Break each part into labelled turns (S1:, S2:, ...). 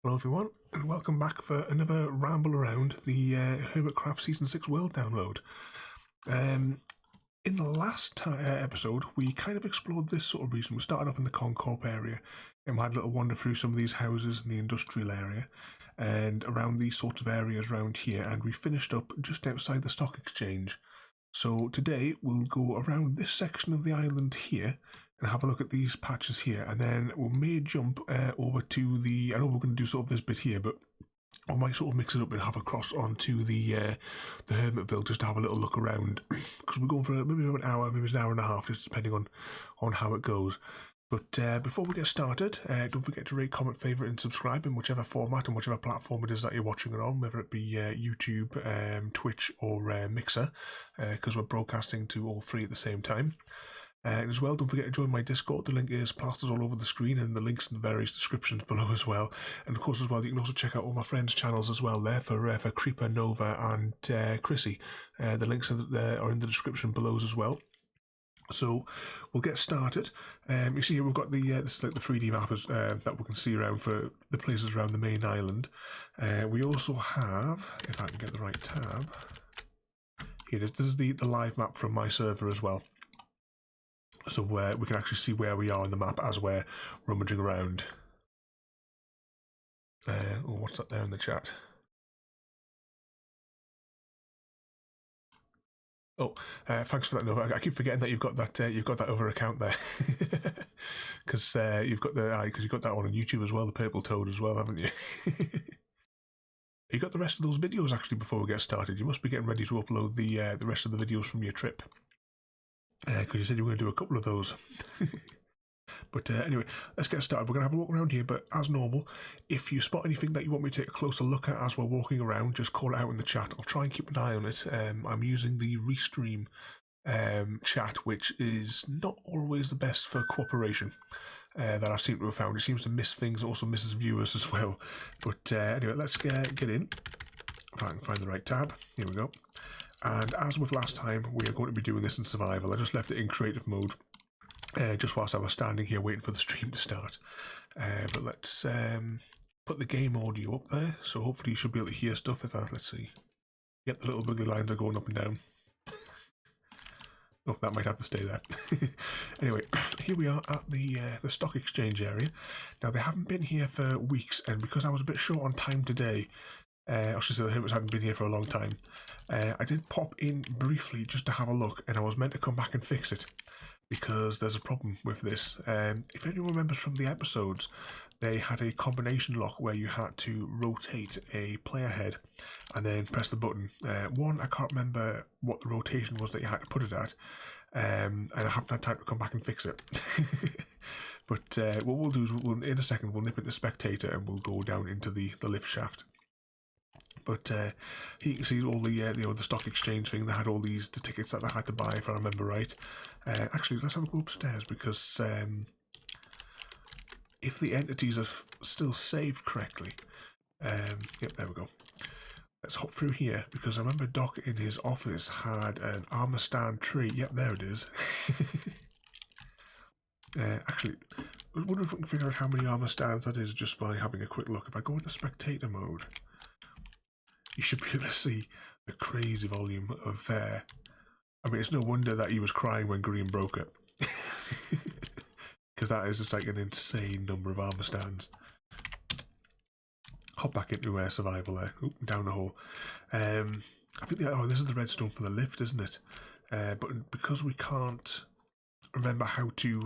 S1: Hello everyone, and welcome back for another ramble around the Hermitcraft Season 6 world download. In the last episode, we kind of explored this sort of region. We started off in the Concorp area, and we had a little wander through some of these houses in the industrial area, and around these sorts of areas around here, and we finished up just outside the stock exchange. So today, we'll go around this section of the island here, and have a look at these patches here, and then we may jump over to the. I know we're going to do sort of this bit here, but I might sort of mix it up and have a cross onto the Hermitville just to have a little look around because we're going for maybe an hour, maybe an hour and a half, just depending on how it goes. But before we get started, don't forget to rate, comment, favourite, and subscribe in whichever format and whichever platform it is that you're watching it on, whether it be YouTube, Twitch, or Mixer, because we're broadcasting to all three at the same time. And as well, don't forget to join my Discord. The link is plastered all over the screen, and the links in the various descriptions below as well. And of course, as well, you can also check out all my friends' channels as well there for Creeper, Nova, and Chrissy. The links are in the description below as well. So we'll get started. You see here we've got the this is like the 3D map that we can see around for the places around the main island. We also have, if I can get the right tab, here it is. This is the live map from my server as well. So we can actually see where we are on the map as we're rummaging around. What's that there in the chat? Oh, thanks for that, Nova. I keep forgetting that you've got that other account there, because you've got that one on YouTube as well, the Purple Toad as well, haven't you? You got the rest of those videos actually before we get started. You must be getting ready to upload the rest of the videos from your trip. Because you said you were going to do a couple of those. But anyway, let's get started. We're going to have a walk around here, but as normal, if you spot anything that you want me to take a closer look at as we're walking around, just call it out in the chat. I'll try and keep an eye on it. I'm using the Restream chat, which is not always the best for cooperation. That I seem to have found. It seems to miss things, also misses viewers as well. But anyway, let's get in. If I can find the right tab. Here we go. And as with last time, we are going to be doing this in survival. I just left it in creative mode, just whilst I was standing here waiting for the stream to start. But let's put the game audio up there, so hopefully you should be able to hear stuff. Let's see. Yep, the little wiggly lines are going up and down. Oh, that might have to stay there. Anyway, here we are at the stock exchange area. Now, they haven't been here for weeks, and because I was a bit short on time today, I should say the Hermits hadn't been here for a long time. I did pop in briefly just to have a look, and I was meant to come back and fix it because there's a problem with this. If anyone remembers from the episodes, they had a combination lock where you had to rotate a player head and then press the button. One, I can't remember what the rotation was that you had to put it at, and I haven't had time to come back and fix it. But what we'll do is in a second we'll nip into spectator and we'll go down into the lift shaft. But you can see all the stock exchange thing. They had all the tickets that they had to buy, if I remember right. Actually, let's have a go upstairs because if the entities are still saved correctly, yep, there we go. Let's hop through here because I remember Doc in his office had an armor stand tree. Yep, there it is. Actually, I wonder if we can figure out how many armor stands that is just by having a quick look. If I go into spectator mode, you should be able to see the crazy volume of I mean, it's no wonder that he was crying when Green broke it. Because that is just like an insane number of armor stands. Hop back into survival there. Oop, down the hole. I think this is the redstone for the lift, isn't it? But because we can't remember how to,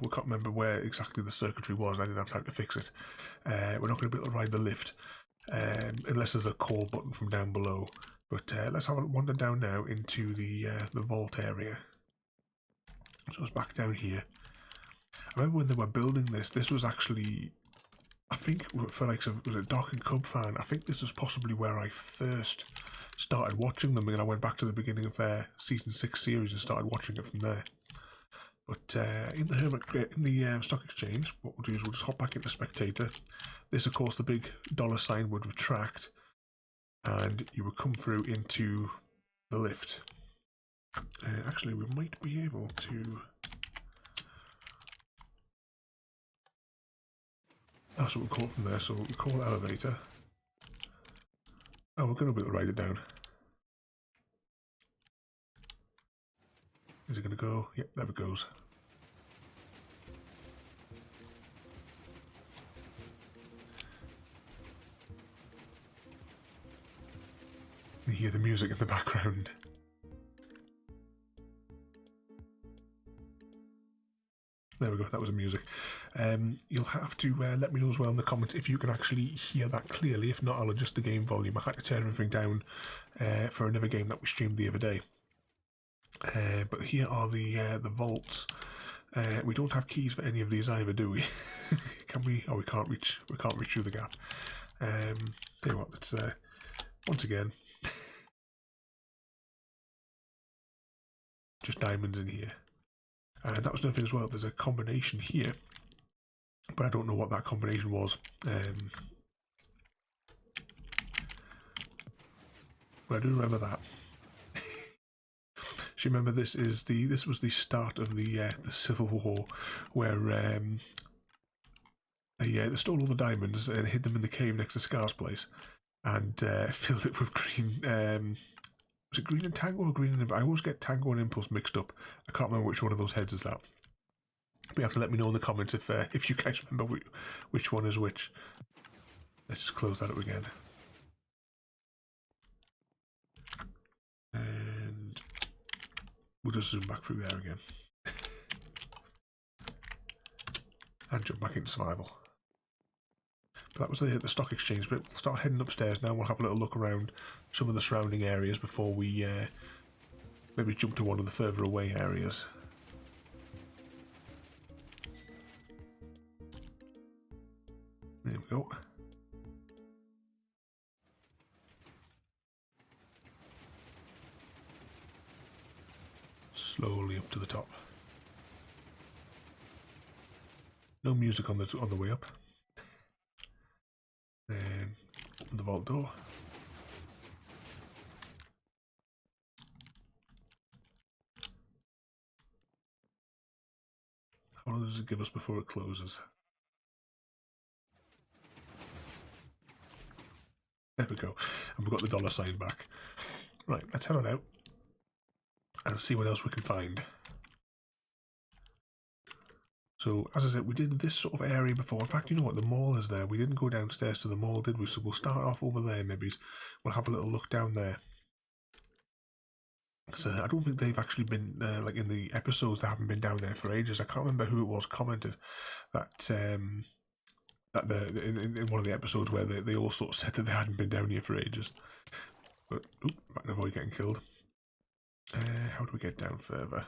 S1: we can't remember where exactly the circuitry was, I didn't have time to fix it. We're not going to be able to ride the lift. Unless there's a call button from down below. But let's have a wander down now into the vault area. So it's back down here. I remember when they were building this was actually, I think for like was a Doc and Cub fan, I think this was possibly where I first started watching them, and I went back to the beginning of their season 6 series and started watching it from there. But in the stock exchange, what we'll do is we'll just hop back into spectator. This, of course, the big $sign would retract, and you would come through into the lift. Actually, we might be able to. That's what we call it from there, so we call it elevator. Oh, we're going to be able to write it down. Is it going to go? Yep, there it goes. You hear the music in the background. There we go, that was the music. You'll have to let me know as well in the comments if you can actually hear that clearly. If not, I'll adjust the game volume. I had to turn everything down for another game that we streamed the other day. But here are the vaults. We don't have keys for any of these either, do we? Can we? Oh, we can't reach. We can't reach through the gap. Tell you what, let's once again just diamonds in here. And that was another thing as well. There's a combination here, but I don't know what that combination was. But I do remember that. So remember, this was the start of the Civil War, where they stole all the diamonds and hid them in the cave next to Scar's place, and filled it with green. Was it green and Tango or green and... I always get Tango and Impulse mixed up. I can't remember which one of those heads is that. But you have to let me know in the comments if you guys remember which one is which. Let's just close that up again. And we'll just zoom back through there again. And jump back into survival. But that was the stock exchange bit. We'll start heading upstairs now. We'll have a little look around some of the surrounding areas before we maybe jump to one of the further away areas. There we go. Slowly up to the top. No music on the way up. Then open the vault door. How long does it give us before it closes? There we go. And we've got the dollar sign back. Right, let's head on out and see what else we can find. So, as I said, we did this sort of area before. In fact, you know what? The mall is there. We didn't go downstairs to the mall, did we? So we'll start off over there, maybe. We'll have a little look down there. So I don't think they've actually been, like in the episodes, they haven't been down there for ages. I can't remember who it was commented that in one of the episodes where they all sort of said that they hadn't been down here for ages. But, oop, might avoid getting killed. How do we get down further?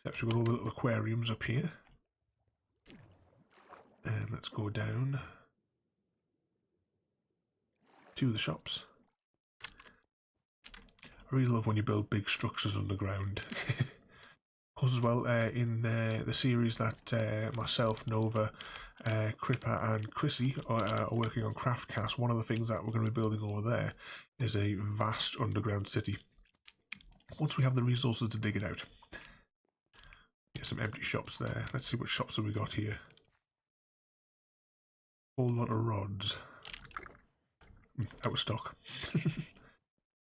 S1: So we've got all the little aquariums up here. And let's go down to the shops. I really love when you build big structures underground. Of course, as well, in the series that myself, Nova, Cripper and Chrissy are working on Craftcast, one of the things that we're going to be building over there is a vast underground city. Once we have the resources to dig it out. Get some empty shops there. Let's see what shops have we got here. Whole lot of rods. Out of stock.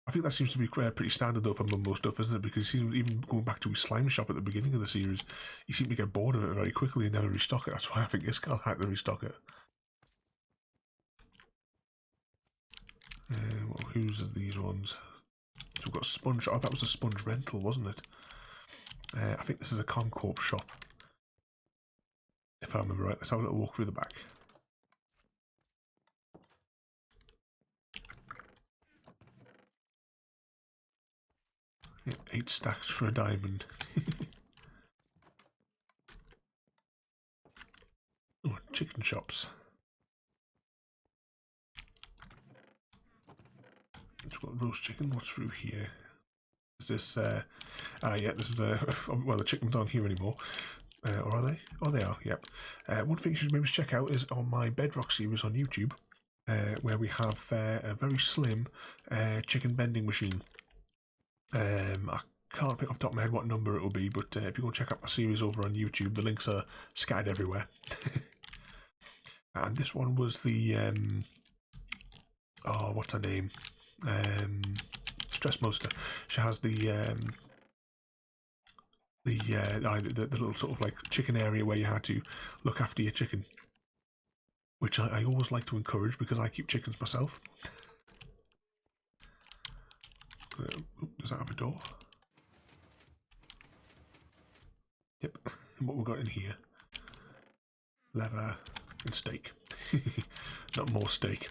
S1: I think that seems to be pretty standard though for Mumbo stuff, isn't it? Because even going back to his slime shop at the beginning of the series, you seem to get bored of it very quickly and never restock it. That's why I think Iskall had to restock it. Whose are these ones? So we've got sponge. Oh, that was a sponge rental, wasn't it? I think this is a Concorp shop. If I remember right, let's have a little walk through the back. Yeah, 8 stacks for a diamond. Oh, chicken shops. We've got roast chicken. What's through here? Is this, yeah, this is the, well, the chickens aren't here anymore. Or are they? Oh, they are, yep. One thing you should maybe check out is on my Bedrock series on YouTube, where we have a very slim chicken bending machine. I can't think off the top of my head what number it will be, but if you go check out my series over on YouTube, the links are scattered everywhere. And this one was the oh, what's her name? Stress Monster. She has the little sort of like chicken area where you had to look after your chicken, which I always like to encourage because I keep chickens myself. Does that have a door? Yep. What we've got in here? Leather and steak. Not more steak.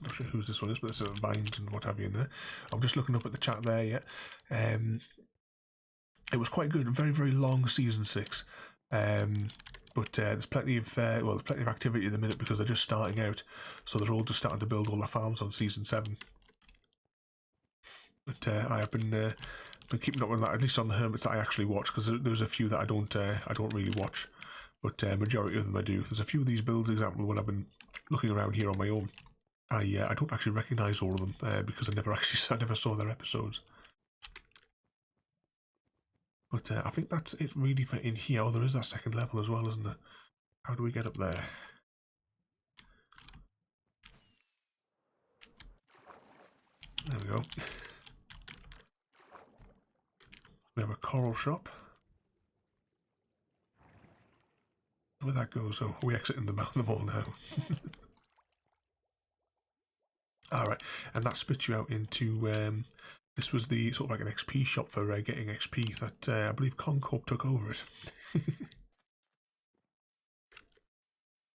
S1: Not sure whose this one is, but there's vines and what have you in there. I'm just looking up at the chat there. Yeah, it was quite good. Very, very long season 6. But there's plenty of there's plenty of activity at the minute because they're just starting out, so they're all just starting to build all their farms on season 7. But I have been keeping up with that, at least on the hermits that I actually watch, because there's a few that I don't really watch, but majority of them I do. There's a few of these builds, example, when I've been looking around here on my own. I don't actually recognise all of them because I never saw their episodes. But I think that's it really for in here. Oh, there is that second level as well, isn't there? How do we get up there? There we go. We have a coral shop. Where that goes, oh, we're exiting the mall now. Alright, and that spits you out into, this was the sort of like an XP shop for getting XP that I believe Concorp took over it.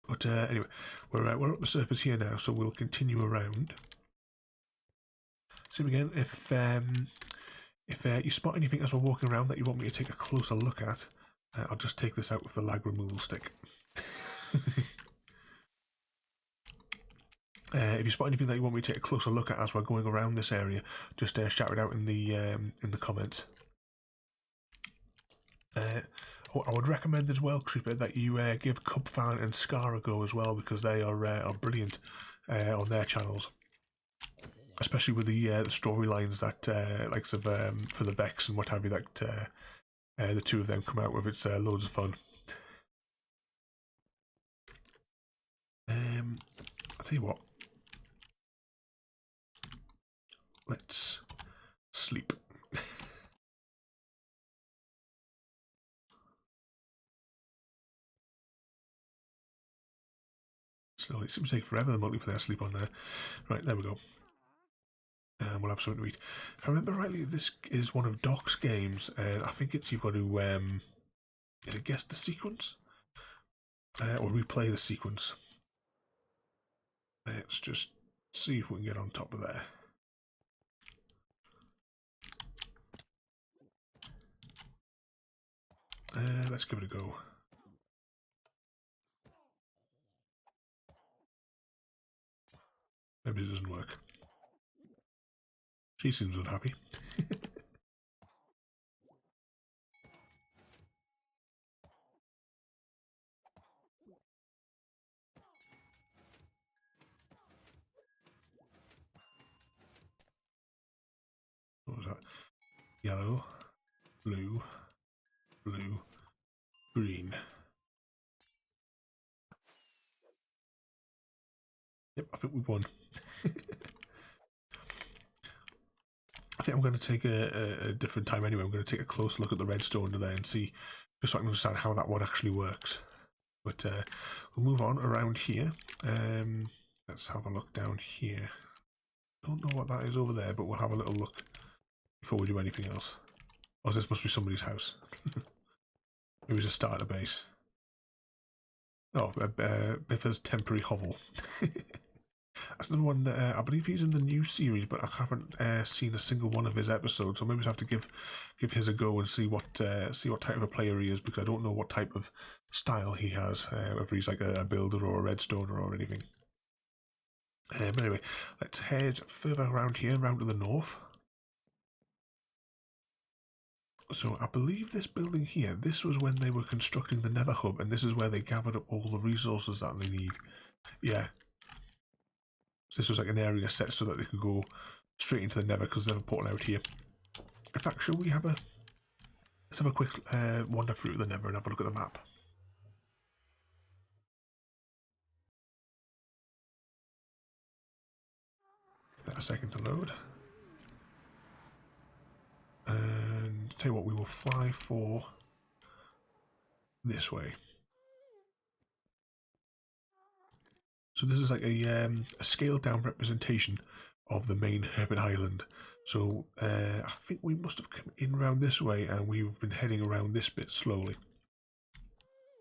S1: But anyway, we're up the surface here now, so we'll continue around. See again, if you spot anything as we're walking around that you want me to take a closer look at, I'll just take this out with the lag removal stick. If you spot anything that you want me to take a closer look at as we're going around this area, just shout it out in the comments. I would recommend as well, Creeper, that you give Cubfan and Scar a go as well, because they are brilliant on their channels, especially with the storylines that like for the Vex and what have you that the two of them come out with. It's loads of fun. I'll tell you what. Let's sleep. So it seems to take forever, the multiplayer sleep on there. Right, there we go. And we'll have something to eat. If I remember rightly, this is one of Doc's games, and I think it's you've got to is it guess the sequence? Or replay the sequence. Let's just see if we can get on top of there. Let's give it a go. Maybe it doesn't work. She seems unhappy. What was that? Yellow, blue, blue, green. Yep, I think we've won. I think I'm going to take a different time anyway. I'm going to take a close look at the redstone there and see, just so I can understand how that one actually works. But we'll move on around here. Let's have a look down here. Don't know what that is over there, but we'll have a little look before we do anything else. Oh, this must be somebody's house. Maybe it's a starter base. Oh, Biffa's temporary hovel. That's another one that I believe he's in the new series, but I haven't seen a single one of his episodes. So maybe I have to give his a go and see what type of a player he is, because I don't know what type of style he has. Whether he's like a builder or a redstoner or anything. But anyway, let's head further around here, around to the north. So I believe this building here, this was when they were constructing the Nether Hub, and this is where they gathered up all the resources that they need. Yeah. So this was like an area set so that they could go straight into the Nether, because Nether portal out here. In fact, shall we have a... Let's have a quick wander through the Nether and have a look at the map. Give that a second to load. And tell you what, we will fly for this way. So this is like a scaled down representation of the main Hermit Island. So I think we must have come in around this way and we've been heading around this bit slowly.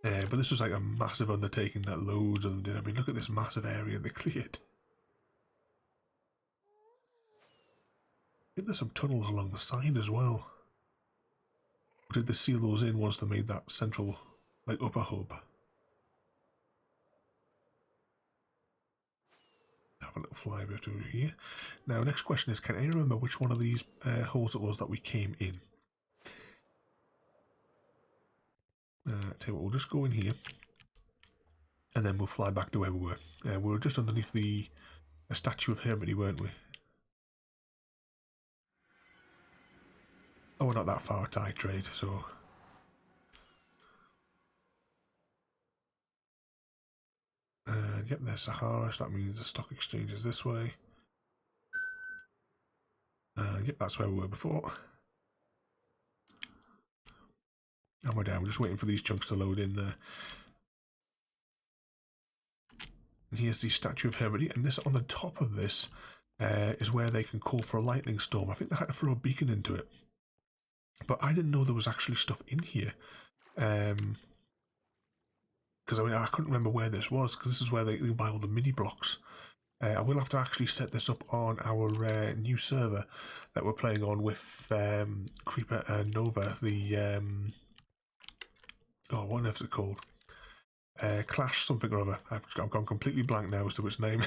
S1: But this was like a massive undertaking that loads of them did. I mean, look at this massive area they cleared. I think there's some tunnels along the side as well. Or did they seal those in once they made that central, like, upper hub? Have a little flyby over here. Now, next question is, can anyone remember which one of these holes it was that we came in? Tell you what, we'll just go in here, and then we'll fly back to where we were. We were just underneath the statue of Hermity, weren't we? Oh, we're not that far a tie trade, so... Yep, there's Sahara, so that means the stock exchange is this way. Yep, that's where we were before. And we're down, we're just waiting for these chunks to load in there. And here's the statue of Hermity, and this on the top of this is where they can call for a lightning storm. I think they had to throw a beacon into it. But I didn't know there was actually stuff in here. Because I mean, I couldn't remember where this was, because this is where they buy all the mini blocks. I will have to actually set this up on our new server that we're playing on with Creeper and Nova. The what is it called? Clash something or other. I've gone completely blank now as to which name.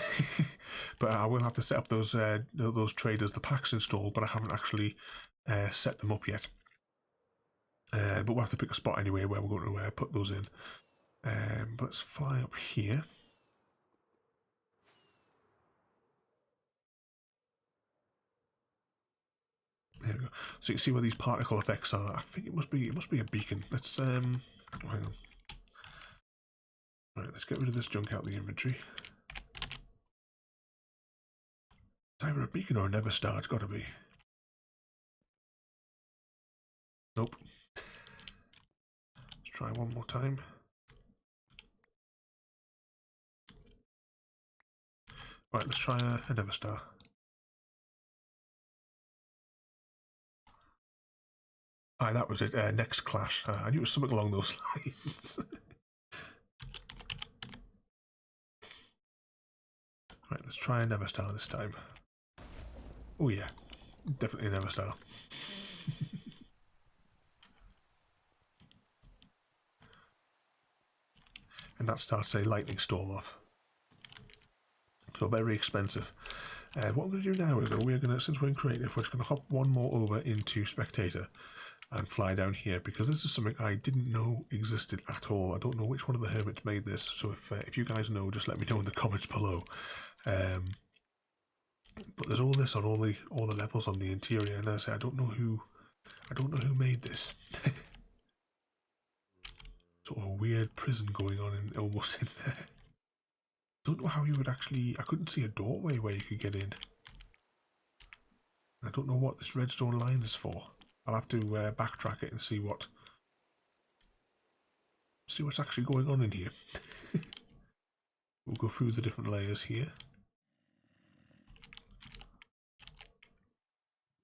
S1: But I will have to set up those traders, the packs installed, but I haven't actually set them up yet. But we'll have to pick a spot anyway where we're going to put those in. But let's fly up here. There we go. So you can see where these particle effects are. I think it must be a beacon. Let's hang on. Right, let's get rid of this junk out of the inventory. It's either a beacon or a never star. It's got to be. Nope. Let's try one more time. Right, let's try a never star. Aye, that was it. Next clash. I knew it was something along those lines. Right, let's try a never star this time. Oh yeah, definitely a never star. And that starts a lightning storm off. So very expensive. What we're going to do now is that we're going to, since we're in creative, we're just going to hop one more over into spectator and fly down here, because this is something I didn't know existed at all. I don't know which one of the hermits made this, so if you guys know, just let me know in the comments below. But there's all this on all the levels on the interior, and as I say, I don't know who made this. Sort of a weird prison going on almost in there. Don't know how you would actually... I couldn't see a doorway where you could get in. I don't know what this redstone line is for. I'll have to backtrack it and see what's actually going on in here. We'll go through the different layers here.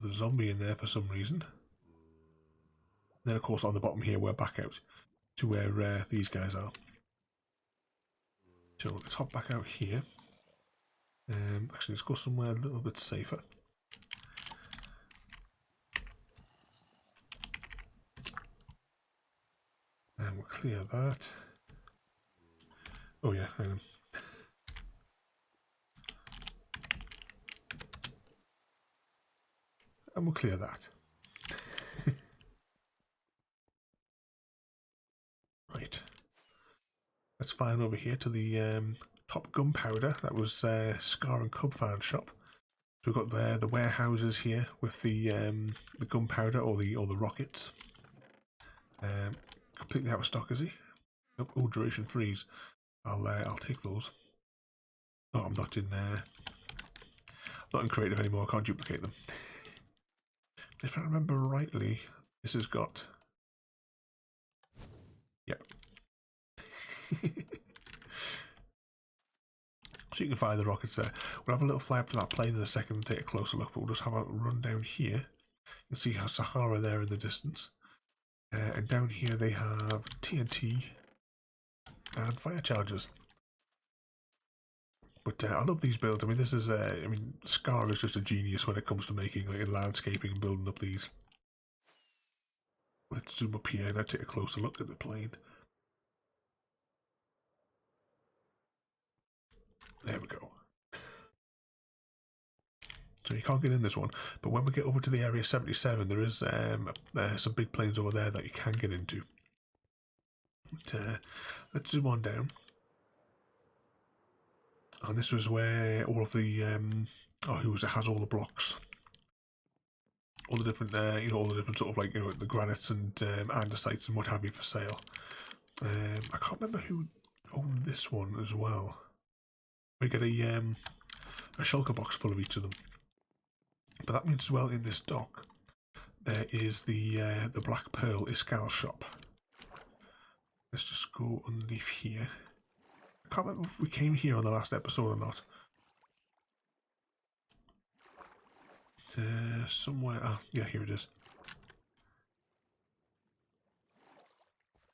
S1: There's a zombie in there for some reason. And then of course on the bottom here we're back out to where these guys are. So let's hop back out here. Actually, let's go somewhere a little bit safer. And we'll clear that. Oh yeah, hang on. And we'll clear that. Right. Let's fly over here to the top gunpowder. That was Scar and Cubfan's shop. So we've got the warehouses here with the gunpowder or the rockets. Completely out of stock, is he? Nope. Oh, duration freeze. I'll take those. Oh, I'm not in creative anymore. I can't duplicate them. If I remember rightly, this has got. Yep. So you can fire the rockets there. We'll have a little fly up for that plane in a second and take a closer look, but we'll just have a run down here. You can see Sahara there in the distance. And down here they have TNT and fire charges. But I love these builds. I mean, this is, Scar is just a genius when it comes to making landscaping and building up these. Let's zoom up here and take a closer look at the plane. There we go. So you can't get in this one, but when we get over to the area 77, there is some big planes over there that you can get into. But, let's zoom on down. And this was where all of the has all the blocks, all the different all the different sort of the granites and andesites and what have you for sale. I can't remember who owned this one as well. We get a shulker box full of each of them. But that means as well in this dock there is the Black Pearl Iskal shop. Let's just go underneath here. I can't remember if we came here on the last episode or not. Somewhere. Ah, yeah, here it is.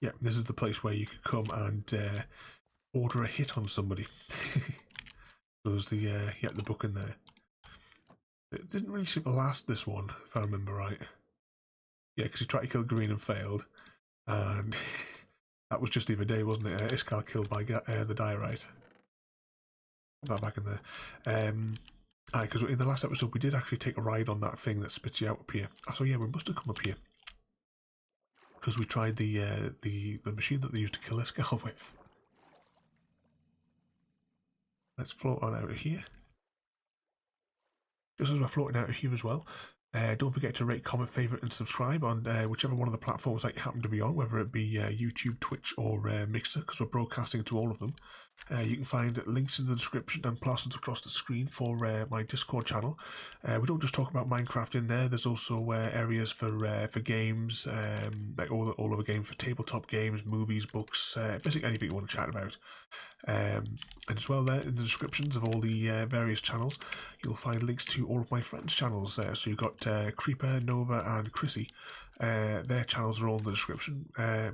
S1: Yeah, this is the place where you could come and order a hit on somebody. There's the book in there. It didn't really seem to last, this one, if I remember right. Yeah, because he tried to kill Green and failed, and that was just the other day, wasn't it? Iskal killed by the diorite. Put that back in there. Because in the last episode we did actually take a ride on that thing that spits you out up here. So yeah, we must have come up here because we tried the machine that they used to kill Iskal with. Let's float on out of here. Just as we're floating out of here as well, don't forget to rate, comment, favourite and subscribe on whichever one of the platforms that you happen to be on, whether it be YouTube, Twitch or Mixer, because we're broadcasting to all of them. You can find links in the description and plastered across the screen for my Discord channel. We don't just talk about Minecraft in there. There's also areas for games, like all of the games, for tabletop games, movies, books, basically anything you want to chat about. And as well there in the descriptions of all the various channels, you'll find links to all of my friends' channels. So you've got Creeper, Nova and Chrissy. Their channels are all in the description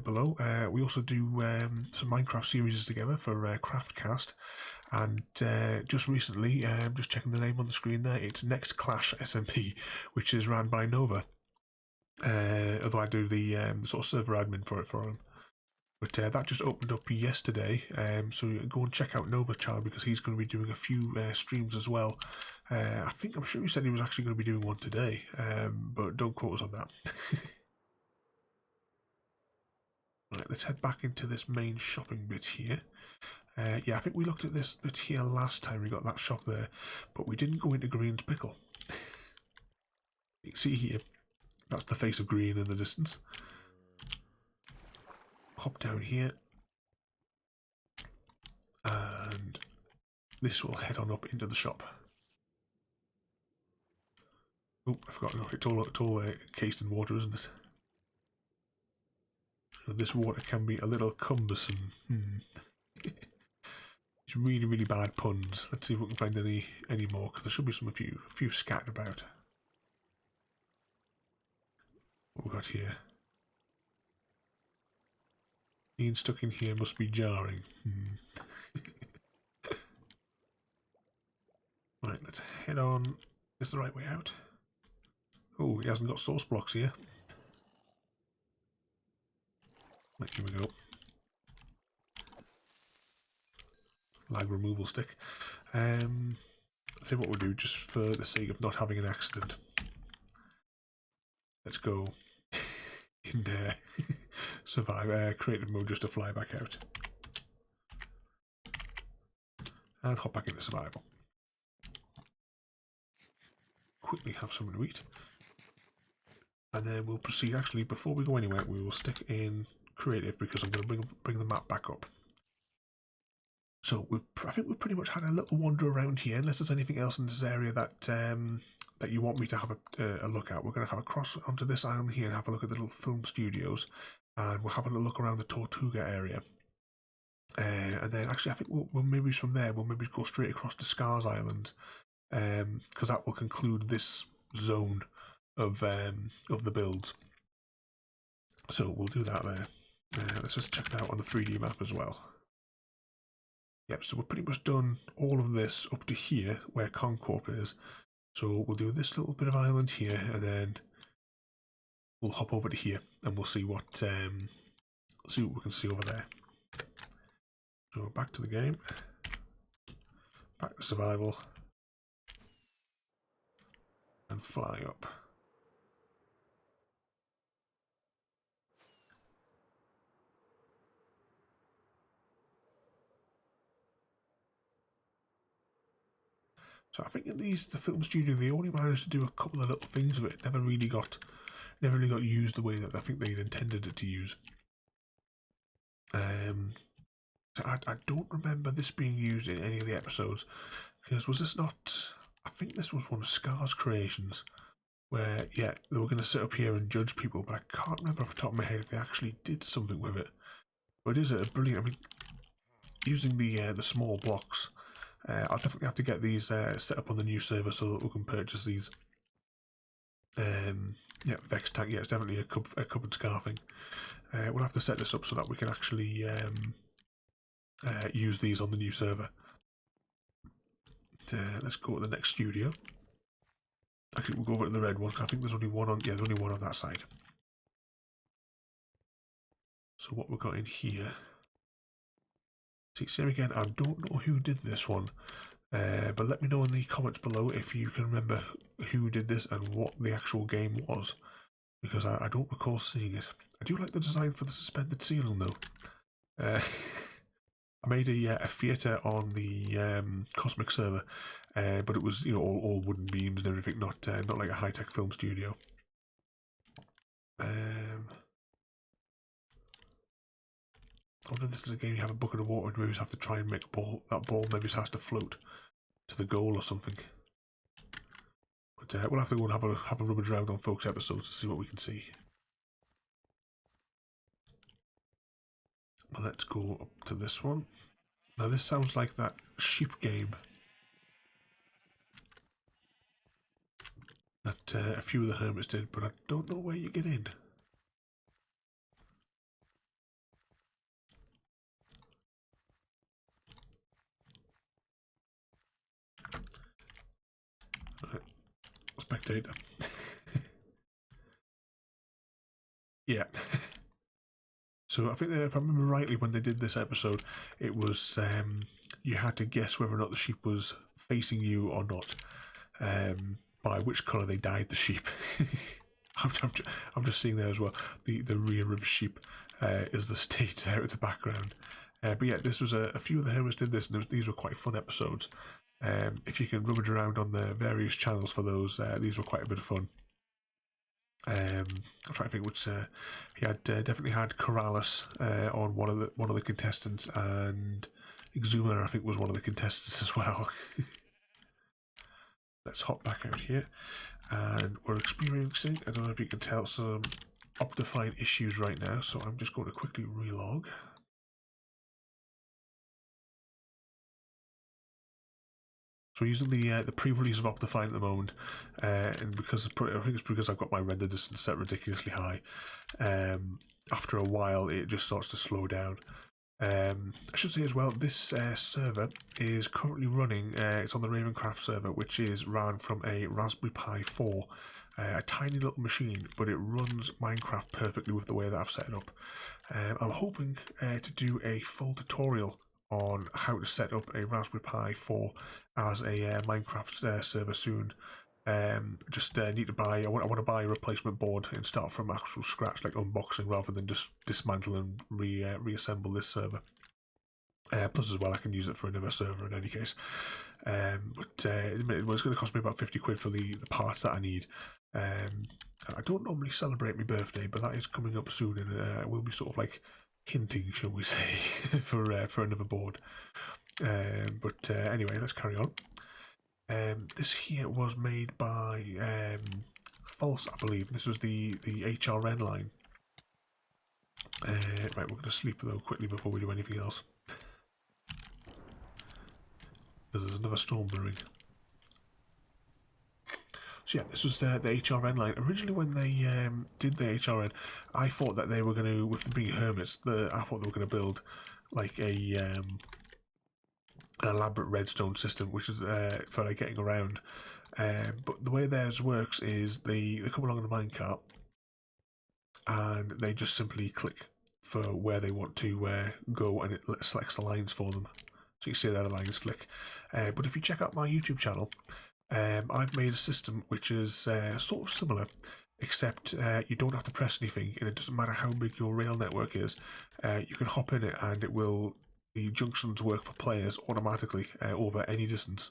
S1: below. We also do some Minecraft series together for Craftcast, and just recently, just checking the name on the screen there, it's Next Clash SMP, which is run by Nova. Although I do the sort of server admin for him. But that just opened up yesterday, so go and check out Nova's channel because he's going to be doing a few streams as well. I'm sure he said he was actually going to be doing one today, but don't quote us on that. Right, let's head back into this main shopping bit here. Yeah, I think we looked at this bit here last time we got that shop there, but we didn't go into Green's Pickle. You can see here, that's the face of Green in the distance. Hop down here, and this will head on up into the shop. Oh, I forgot. No, it's all cased in water, isn't it? So this water can be a little cumbersome. It's really, really bad puns. Let's see if we can find any more, because there should be a few scattered about. What we got here? Being stuck in here must be jarring. Right, let's head on. Is the right way out? Oh, he hasn't got source blocks here. Right, here we go. Lag removal stick. I'll tell you what we'll do, just for the sake of not having an accident. Let's go in survive creative mode just to fly back out. And hop back into survival. quickly have something to eat. And then we'll proceed. Actually, before we go anywhere, we will stick in creative because I'm going to bring the map back up. So I think we've pretty much had a little wander around here. Unless there's anything else in this area that that you want me to have a look at, we're going to have a cross onto this island here and have a look at the little film studios, and we'll have a look around the Tortuga area. And then actually, I think we'll maybe from there we'll maybe go straight across to Scars Island, because that will conclude this zone of the builds. So we'll do that there. Let's just check that out on the 3D map as well. Yep, so we're pretty much done all of this up to here where Concorp is. So we'll do this little bit of island here, and then we'll hop over to here, and we'll see what we can see over there. So back to the game, back to survival, and fly up. So I think in the film studio they only managed to do a couple of little things of it. It never really got used the way that I think they'd intended it to use. So I don't remember this being used in any of the episodes, because was this not? I think this was one of Scar's creations, where yeah they were going to sit up here and judge people, but I can't remember off the top of my head if they actually did something with it. But it is a brilliant. I mean, using the small blocks. I'll definitely have to get these set up on the new server so that we can purchase these. Yeah, Vex tank. Yeah, it's definitely a cup and scar thing. We'll have to set this up so that we can actually use these on the new server. Let's go to the next studio. Actually, we'll go over to the red one. I think there's only one on. Yeah, there's only one on that side. So what we've got in here. See, same again. I don't know who did this one, but let me know in the comments below if you can remember who did this and what the actual game was, because I don't recall seeing it. I do like the design for the suspended ceiling though. I made a theatre on the Cosmic server, but it was all wooden beams and everything, not like a high-tech film studio. I wonder if this is a game you have a bucket of water and maybe have to try and make a ball. That ball maybe has to float to the goal or something. But we'll have to go and have a rummage around on folks' episodes to see what we can see. Well, let's go up to this one. Now this sounds like that sheep game that a few of the hermits did, but I don't know where you get in. Spectator. Yeah. So I think if I remember rightly, when they did this episode, it was you had to guess whether or not the sheep was facing you or not, by which colour they dyed the sheep. I'm just seeing there as well. The rear of a sheep is the stage there at the background. But yeah, this was a few of the hermits did this, and these were quite fun episodes. If you can rummage around on the various channels for those, these were quite a bit of fun. I'm trying to think which he had definitely had Corrales on one of the contestants, and Exuma I think was one of the contestants as well. Let's hop back out here, and we're experiencing, I don't know if you can tell, some Optifine issues right now, so I'm just going to quickly relog. So we're using the pre-release of Optifine at the moment, and because I think it's because I've got my render distance set ridiculously high. After a while, it just starts to slow down. I should say as well, this server is currently running. It's on the Ravenholm server, which is run from a Raspberry Pi 4, a tiny little machine, but it runs Minecraft perfectly with the way that I've set it up. I'm hoping to do a full tutorial on how to set up a Raspberry Pi 4 as a Minecraft server soon. Just need to buy. I want to buy a replacement board and start from actual scratch, like unboxing, rather than just dismantle and reassemble this server. Plus, as well, I can use it for another server in any case. But it was going to cost me about 50 quid for the parts that I need. I don't normally celebrate my birthday, but that is coming up soon, and we'll be sort of like hinting, shall we say, for another board. But anyway, let's carry on. This here was made by False, I believe. This was the HRN line. Right, we're going to sleep though quickly before we do anything else. Because there's another storm brewing. So yeah, this was the HRN line. Originally when they did the HRN, I thought that they were going to, with them being hermits, I thought they were going to build like an elaborate redstone system, which is for like getting around. But the way theirs works is they come along in a minecart and they just simply click for where they want to go, and it selects the lines for them. So you see there the lines flick. But if you check out my YouTube channel, I've made a system which is sort of similar, except you don't have to press anything, and it doesn't matter how big your rail network is. You can hop in it, and the junctions work for players automatically over any distance,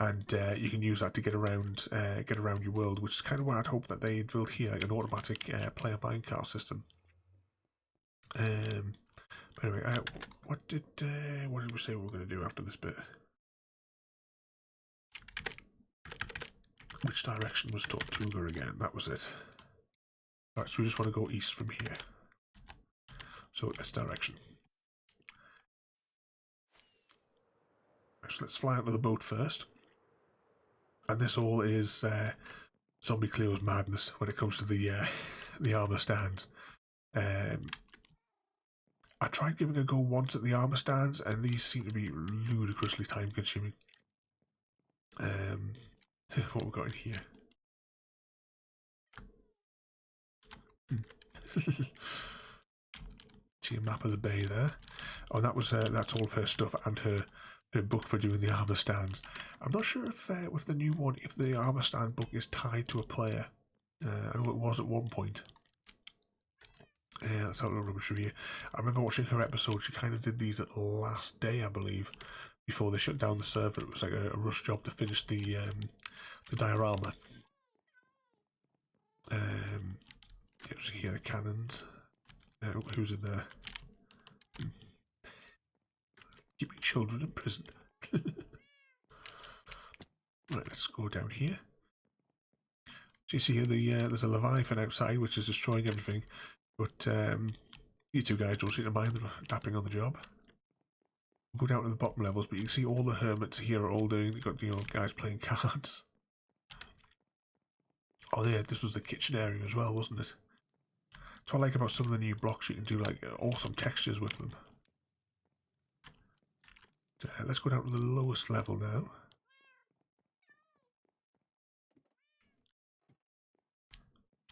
S1: and you can use that to get around your world, which is kind of what I'd hope that they'd build here, like an automatic player minecart system. Anyway, what did we say we were going to do after this bit? Which direction was Tortuga again? That was it. Right, so we just want to go east from here. So this direction. So let's fly out of the boat first. And this all is Zombie Cleo's madness when it comes to the armor stands. I tried giving a go once at the armor stands, and these seem to be ludicrously time consuming. What we've got in here. See a map of the bay there. Oh, that's all of her stuff and her book for doing the armor stands. I'm not sure if with the new one, if the armor stand book is tied to a player. I know it was at one point. Let's have a little rubbish review. I remember watching her episode. She kind of did these at the last day, I believe, before they shut down the server. It was like a rush job to finish the diorama. You see here the cannons. Who's in there? Keeping children in prison. Right, let's go down here. So you see here there's a Leviathan outside which is destroying everything, but you two guys don't seem to mind. They're dapping on the job. We'll go down to the bottom levels, but you can see all the hermits here are all doing. You've got guys playing cards. Oh yeah, this was the kitchen area as well, wasn't it? That's what I like about some of the new blocks. You can do like awesome textures with them. So, let's go down to the lowest level now.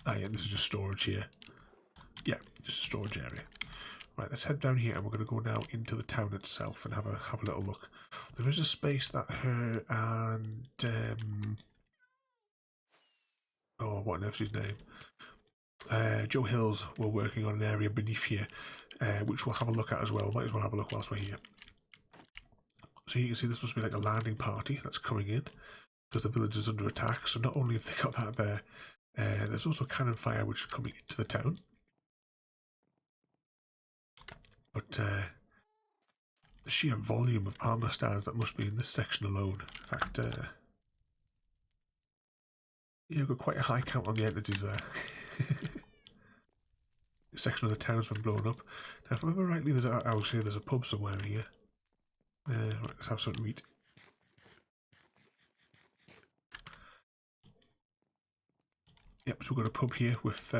S1: Ah yeah, this is just storage here. Yeah, just a storage area. Right, let's head down here, and we're going to go now into the town itself and have a little look. There is a space that her and oh, what on earth's his name? Joe Hills were working on an area beneath here, which we'll have a look at as well. Might as well have a look whilst we're here. So you can see this must be like a landing party that's coming in because the village is under attack. So not only have they got that there, there's also cannon fire which is coming into the town. But the sheer volume of armor stands that must be in this section alone. In fact, you've got quite a high count on the entities there. This section of the town's been blown up. Now, if I remember rightly, I would say there's a pub somewhere here. Right, let's have something to eat. Yep, so we've got a pub here with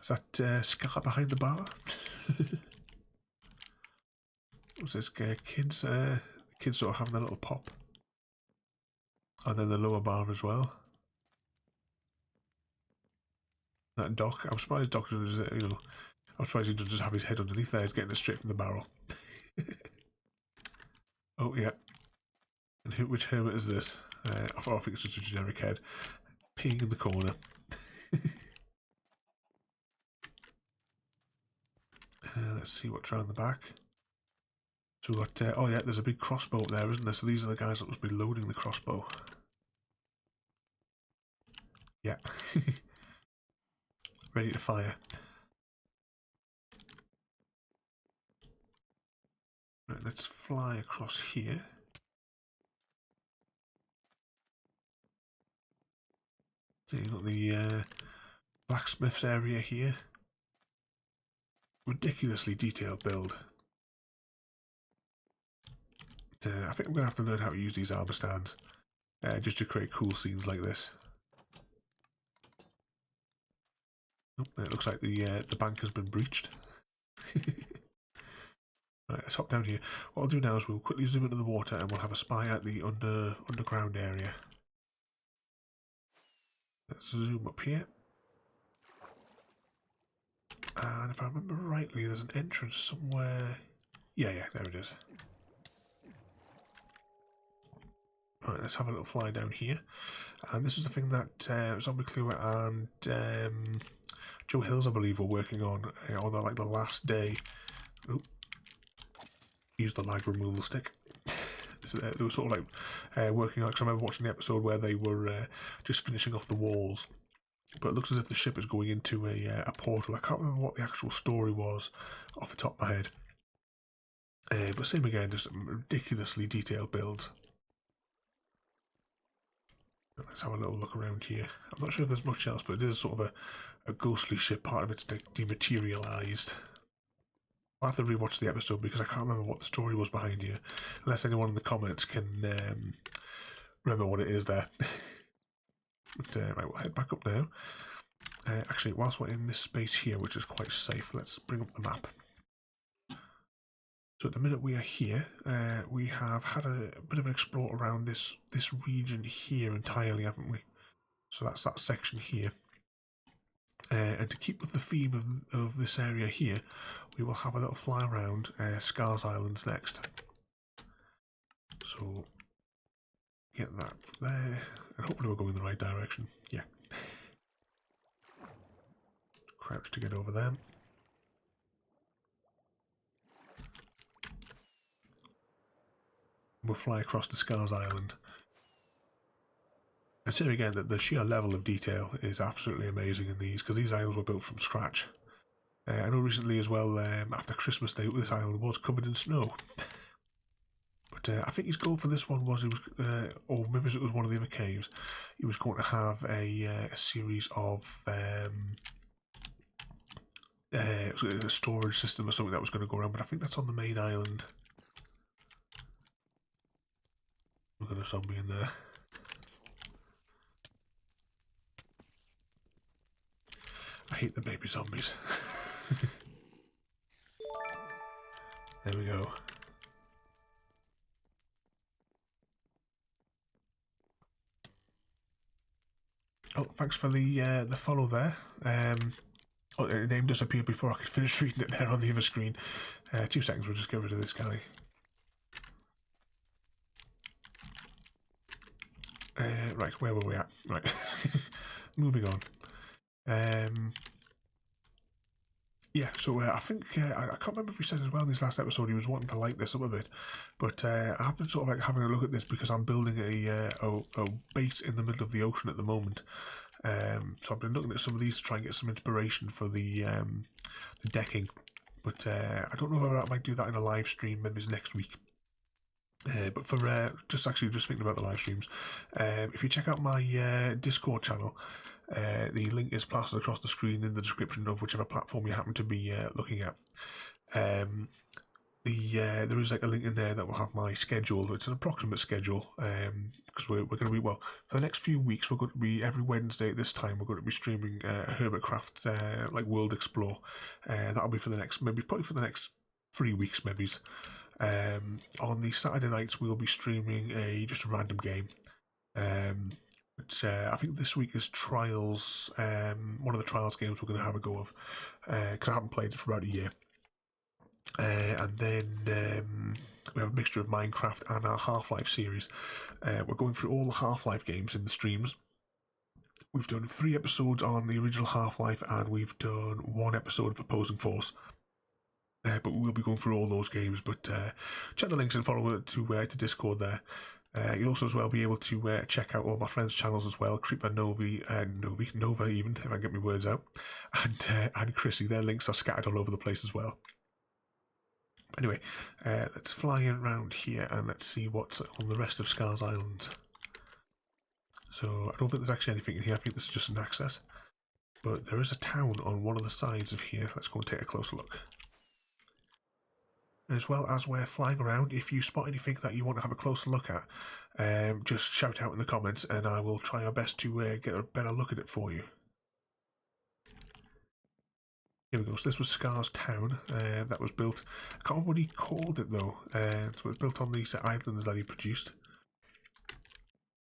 S1: is that Scar behind the bar? What's this? Kids sort of having a little pop. And then the lower bar as well. That Doc, I'm surprised Doc doesn't, I'm surprised he doesn't just have his head underneath there, he's getting it straight from the barrel. Oh, yeah. And which hermit is this? I think it's just a generic head. Peeing in the corner. Let's see what's around the back. So we've got, oh yeah, there's a big crossbow up there, isn't there? So these are the guys that must be loading the crossbow. Yeah. Ready to fire. Right, let's fly across here. So you've got the blacksmith's area here. Ridiculously detailed build. I think I'm going to have to learn how to use these armor stands just to create cool scenes like this. Oh, it looks like the bank has been breached. Right, let's hop down here. What I'll do now is we'll quickly zoom into the water and we'll have a spy at the underground area. Let's zoom up here. And if I remember rightly, there's an entrance somewhere. Yeah, there it is. Alright, let's have a little fly down here. And this is the thing that Zombie Clue and Joe Hills, I believe, were working on the last day. Oop. Use the lag removal stick. They were sort of like working on, because I remember watching the episode where they were just finishing off the walls. But it looks as if the ship is going into a portal. I can't remember what the actual story was off the top of my head. But same again, just ridiculously detailed builds. Let's have a little look around here. I'm not sure if there's much else, but it is sort of a ghostly ship. Part of it's dematerialized. I'll have to rewatch the episode because I can't remember what the story was behind here. Unless anyone in the comments can remember what it is there. But, right, we'll head back up now. Actually, whilst we're in this space here, which is quite safe, let's bring up the map. So at the minute we are here, we have had a bit of an explore around this region here entirely, haven't we? So that's that section here. And to keep with the theme of this area here, we will have a little fly around Scars Islands next. So get that there, and hopefully we're going in the right direction. Yeah. Crouch to get over them. We'll fly across the Scars Island. And say again that the sheer level of detail is absolutely amazing in these, because these islands were built from scratch. I know recently as well, after Christmas Day, this island was covered in snow. But I think his goal for this one was, or maybe it was one of the other caves, he was going to have a series of a storage system or something that was going to go around, but I think that's on the main island. We've got a zombie in there. I hate the baby zombies. There we go. Oh, thanks for the follow there. Oh, the name disappeared before I could finish reading it there on the other screen. 2 seconds, we'll just get rid of this guy. Right, where were we at? Right, moving on. Yeah, so I think, I can't remember if he said as well in this last episode he was wanting to light this up a bit, but I've been sort of like having a look at this because I'm building a base in the middle of the ocean at the moment. So I've been looking at some of these to try and get some inspiration for the decking, but I don't know whether I might do that in a live stream, maybe it's next week. But for just thinking about the live streams, if you check out my Discord channel, the link is plastered across the screen in the description of whichever platform you happen to be looking at. There is like a link in there that will have my schedule. It's an approximate schedule because we're going to be, well, for the next few weeks we're going to be every Wednesday at this time we're going to be streaming Hermitcraft like World Explore. That'll be for the next, probably for the next 3 weeks maybe. On the Saturday nights we'll be streaming just a random game. Which I think this week is Trials, one of the Trials games we're going to have a go of, because I haven't played it for about a year. And then we have a mixture of Minecraft and our Half-Life series. We're going through all the Half-Life games in the streams. We've done 3 episodes on the original Half-Life, and we've done 1 episode of Opposing Force. but we will be going through all those games. But check the links and follow to Discord there. You'll also as well be able to check out all my friends' channels as well, Creeper Nova even, if I get my words out, and Chrissy. Their links are scattered all over the place as well. Anyway, let's fly in around here and let's see what's on the rest of Scars Island. So I don't think there's actually anything in here. I think this is just an access. But there is a town on one of the sides of here. Let's go and take a closer look. As well as we're flying around, if you spot anything that you want to have a closer look at, just shout out in the comments and I will try my best to get a better look at it for you. Here we go. So this was Scar's town that was built. I can't remember what he called it though. So it was built on these islands that he produced.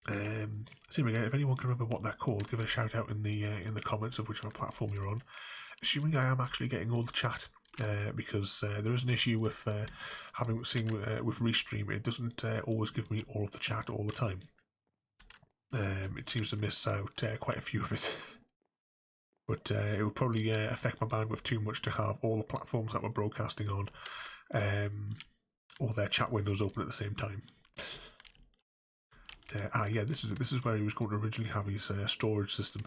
S1: So here we go. If anyone can remember what they're called, give a shout out in the comments of whichever platform you're on. Assuming I am actually getting all the chat, because there is an issue with with Restream. It doesn't always give me all of the chat all the time. It seems to miss out quite a few of it. But it would probably affect my bandwidth too much to have all the platforms that we're broadcasting on, all their chat windows open at the same time. Yeah, this is where he was going to originally have his storage system.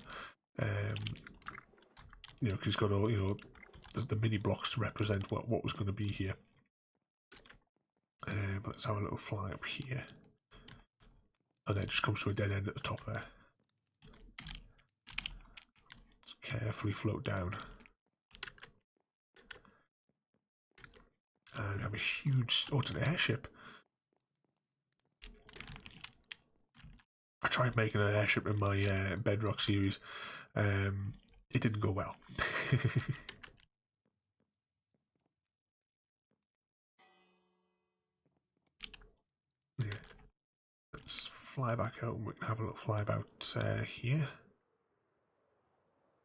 S1: You know, because he's got all the mini blocks to represent what was going to be here. But let's have a little fly up here, and then it just comes to a dead end at the top there. Let's carefully float down, and we have a huge. Oh, it's an airship. I tried making an airship in my Bedrock series. It didn't go well. Yeah. Let's fly back out and we can have a little fly about here.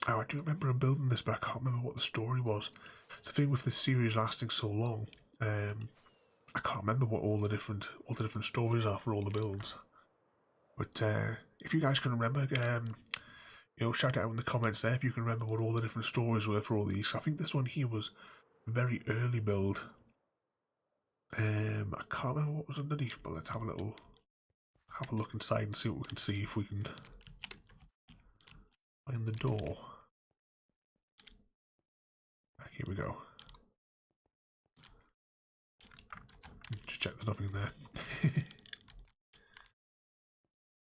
S1: Oh, I do remember him building this, but I can't remember what the story was. It's the thing with this series lasting so long. I can't remember what all the different stories are for all the builds. But if you guys can remember, shout it out in the comments there if you can remember what all the different stories were for all these. I think this one here was a very early build. I can't remember what was underneath, but let's have a look inside and see what we can see if we can find the door. Here we go. Just check there's nothing in there.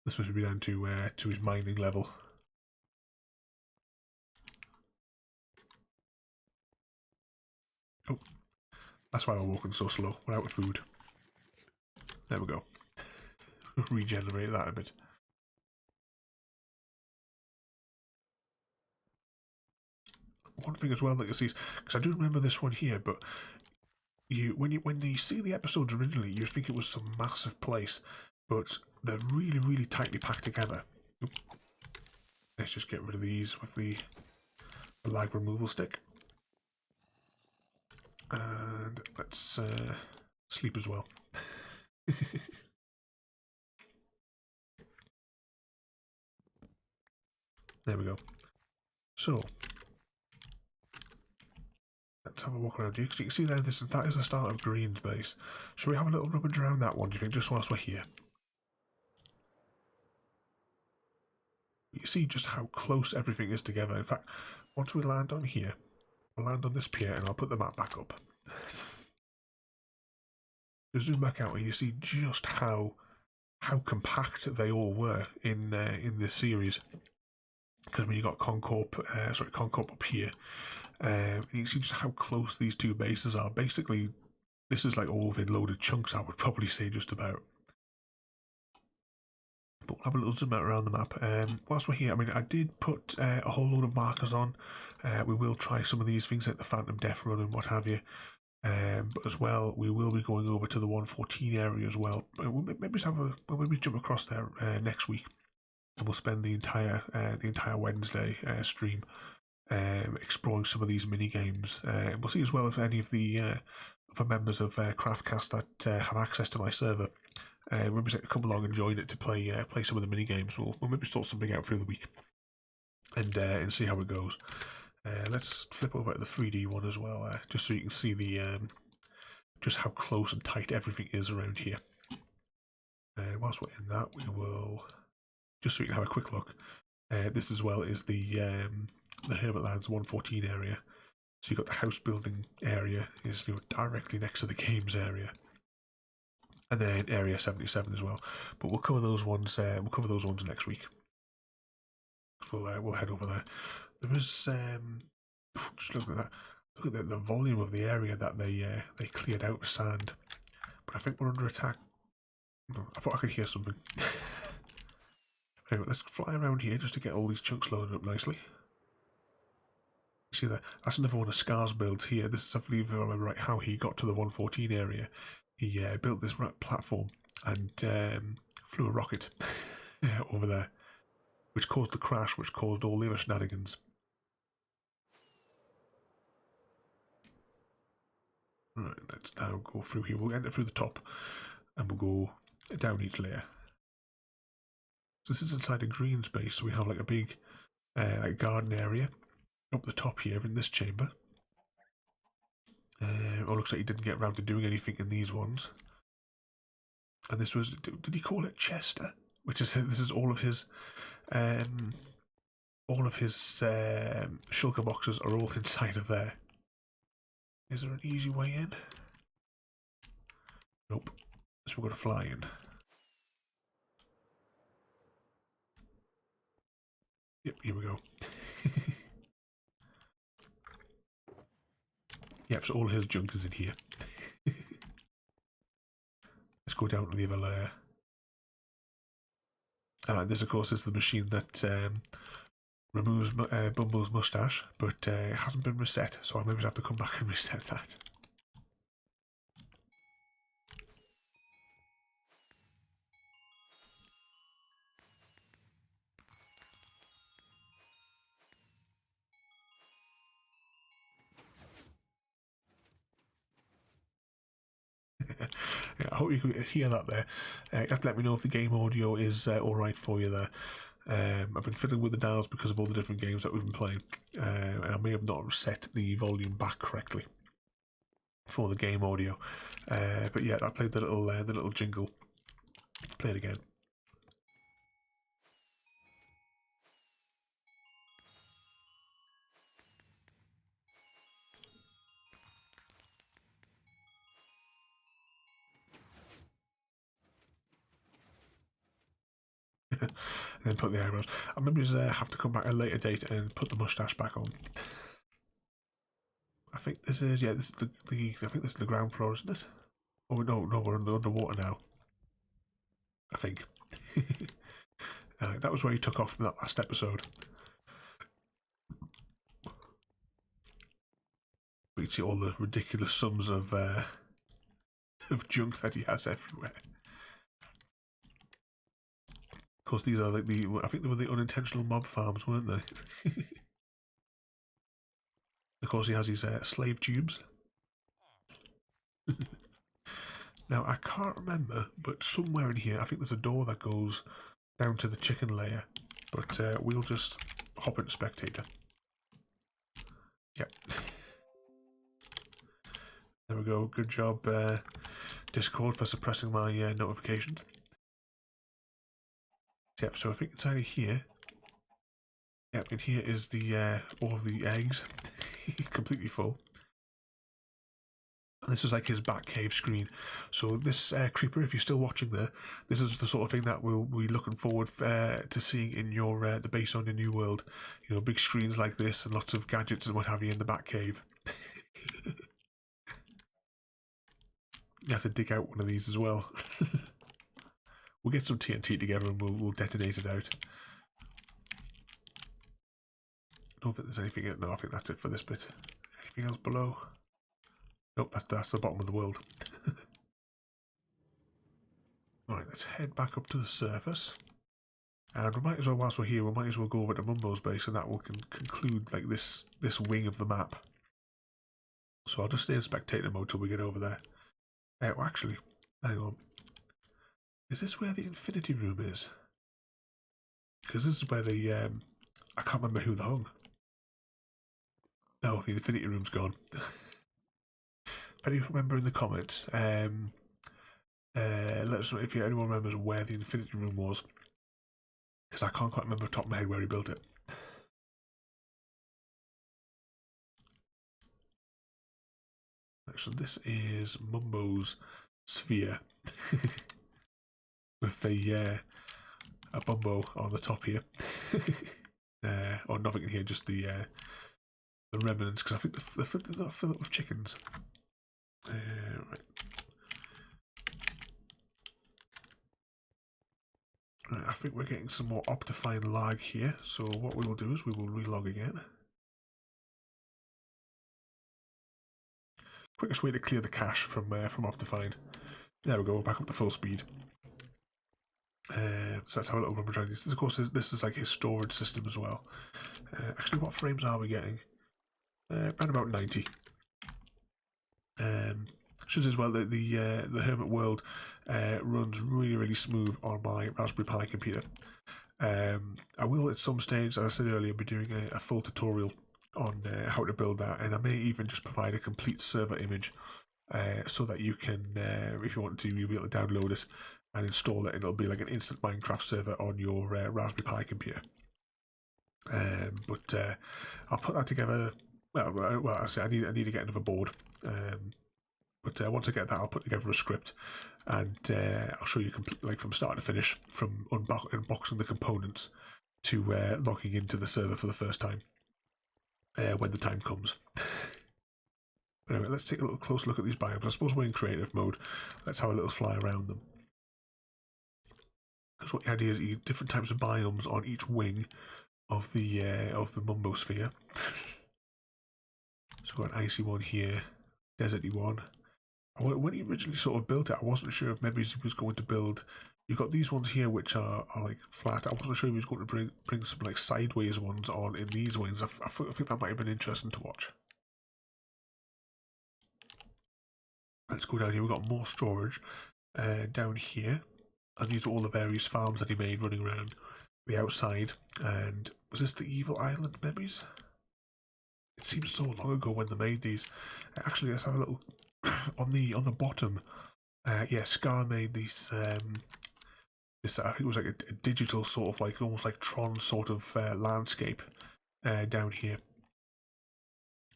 S1: This must be down to his mining level. Oh, that's why we're walking so slow. We're out of food. There we go. Regenerate that a bit. One thing as well that you see, because I do remember this one here, but when you see the episodes originally, you think it was some massive place, but they're really, really tightly packed together. Oop. Let's just get rid of these with the lag removal stick. And let's sleep as well. There we go. So let's have a walk around here. You can see there, that is the start of Green's base. Shall we have a little rummage around that one, do you think, just whilst we're here? You see just how close everything is together. In fact, once we land on here, I'll land on this pier and I'll put the map back up. Just zoom back out and you see just how compact they all were in this series. Because when you got Concorp up here, you can see just how close these two bases are. Basically, this is like all within loaded chunks, I would probably say, just about. But we'll have a little zoom out around the map. Whilst we're here, I mean, I did put a whole load of markers on. We will try some of these things like the Phantom Death Run and what have you. But as well, we will be going over to the 114 area as well. We'll maybe jump across there next week, and we'll spend the entire Wednesday stream exploring some of these mini games. We'll see as well if any of the members of Craftcast that have access to my server maybe come along and join it to play some of the mini games. We'll maybe sort something out through the week and see how it goes. Let's flip over to the 3D one as well, just so you can see the just how close and tight everything is around here. Whilst we're in that, we will, just so you can have a quick look, this as well is the Hermitlands 114 area. So you've got the house building area is directly next to the games area, and then area 77 as well. But we'll cover those ones. We'll cover those ones next week. We'll head over there. There is just look at that. Look at the volume of the area that they cleared out with sand. But I think we're under attack. No, I thought I could hear something. Anyway, let's fly around here just to get all these chunks loaded up nicely. See that? That's another one of Scar's builds here. This is, I believe, if I remember right, how he got to the 114 area. He built this platform and flew a rocket over there, which caused the crash, which caused all the other shenanigans. Right, let's now go through here. We'll enter through the top and we'll go down each layer. So this is inside a green space, so we have like a big like garden area up the top here in this chamber. Oh, looks like he didn't get around to doing anything in these ones. And this was, did he call it Chester? Which is, this is all of his shulker boxes are all inside of there. Is there an easy way in? Nope. So we're going to fly in. Yep, here we go. Yep, so all his junk is in here. Let's go down to the other layer. This, of course, is the machine that removes Bumble's mustache, but it hasn't been reset, so I maybe have to come back and reset that. Yeah, I hope you can hear that there. You have to let me know if the game audio is alright for you there. I've been fiddling with the dials because of all the different games that we've been playing, and I may have not set the volume back correctly for the game audio. But yeah, I played the little jingle. Play it again. And then put the eyebrows. I maybe just have to come back at a later date and put the mustache back on. I think this is, yeah, this is the I think this is the ground floor, isn't it? Oh no, we're underwater now. I think. That was where you took off from that last episode. We see all the ridiculous sums of junk that he has everywhere. Of course, these are like I think they were the unintentional mob farms, weren't they? Of course, he has his slave tubes. Now, I can't remember, but somewhere in here, I think there's a door that goes down to the chicken layer. But we'll just hop into spectator. Yep. There we go. Good job, Discord, for suppressing my notifications. Yep, so I think inside of here, yep, in here is the all of the eggs, completely full. And this is like his back cave screen. So this creeper, if you're still watching there, this is the sort of thing that we'll be looking forward to seeing in your the base on your new world. You know, big screens like this and lots of gadgets and what have you in the back cave. You have to dig out one of these as well. We'll get some TNT together and we'll detonate it out. I don't think there's anything. No, I think that's it for this bit. Anything else below? Nope, that's the bottom of the world. Alright, let's head back up to the surface. And we might as well, whilst we're here, we might as well go over to Mumbo's base, and that will conclude like this wing of the map. So I'll just stay in spectator mode till we get over there. Well, actually, hang on. Is this where the infinity room is? Because this is where the I can't remember who the hung. Oh, the infinity room's gone. If you remember in the comments, let us know if anyone remembers where the infinity room was, because I can't quite remember off the top of my head where he built it. So this is Mumbo's sphere with a Bumbo on the top here, or nothing in here, just the remnants, because I think they're not filled up with chickens. Right. Right, I think we're getting some more Optifine lag here, so what we will do is we will relog again. Quickest way to clear the cache from Optifine. There we go, we're back up to full speed. So let's have a little rummage around this. Of course, this is like his storage system as well. Actually, what frames are we getting? Around about 90. Should as well that the Hermit World runs really smooth on my Raspberry Pi computer. I will at some stage, as I said earlier, be doing a full tutorial on how to build that, and I may even just provide a complete server image so that you can, if you want to, you'll be able to download it and install it, and it'll be like an instant Minecraft server on your Raspberry Pi computer. But I'll put that together. Well, actually, I need to get another board. But once I get that, I'll put together a script, and I'll show you like from start to finish, from unboxing the components to logging into the server for the first time when the time comes. But anyway, let's take a little close look at these biomes. I suppose we're in creative mode. Let's have a little fly around them. Because what the idea is, you get different types of biomes on each wing of the Mumbosphere. So we've got an icy one here, deserty one. When he originally sort of built it, I wasn't sure if maybe he was going to build. You've got these ones here which are like flat. I wasn't sure if he was going to bring some like sideways ones on in these wings. I think that might have been interesting to watch. Let's go down here. We've got more storage down here, and these are all the various farms that he made running around the outside. And was this the Evil Island memories? It seems so long ago when they made these. Actually, let's have a little on the bottom. Yeah, Scar made these. This I think it was like a digital sort of like almost like Tron sort of landscape down here,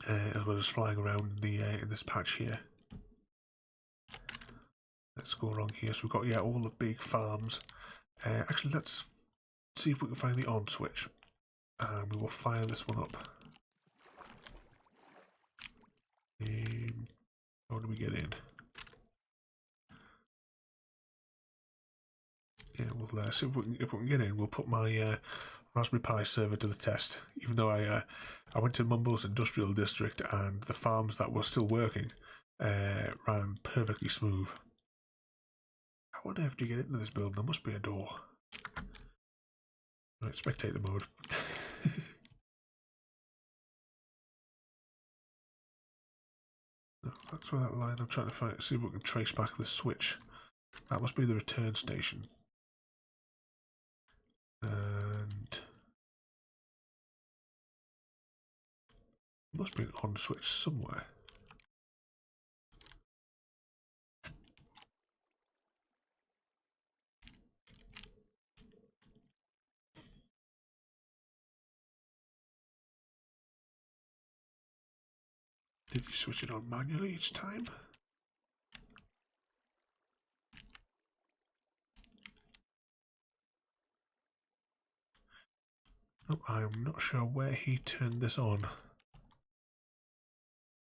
S1: as well as flying around in this patch here. Let's go along here. So we've got all the big farms. Actually, let's see if we can find the on switch, and we will fire this one up. How do we get in? Yeah, we'll see if we can get in. We'll put my Raspberry Pi server to the test. Even though I went to Mumbo's industrial district and the farms that were still working ran perfectly smooth. How on earth do you get into this building? There must be a door. Right, spectator mode. That's where that line. I'm trying to see if we can trace back the switch. That must be the return station. And there must be an on switch somewhere. Did you switch it on manually each time? Oh, I'm not sure where he turned this on.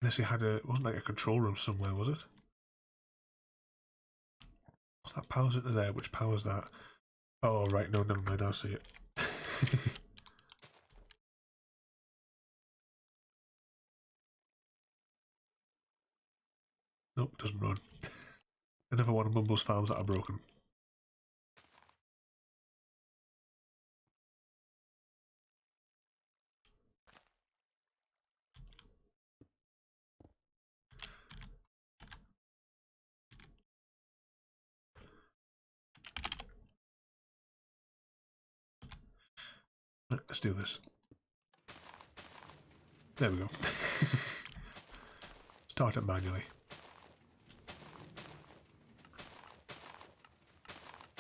S1: Unless he had it wasn't like a control room somewhere, was it? So that powers into there, which powers that. Oh, right, no, never mind, I'll see it. Nope, doesn't run. Another one of Mumbo's farms that are broken. Right, let's do this. There we go. Start it manually.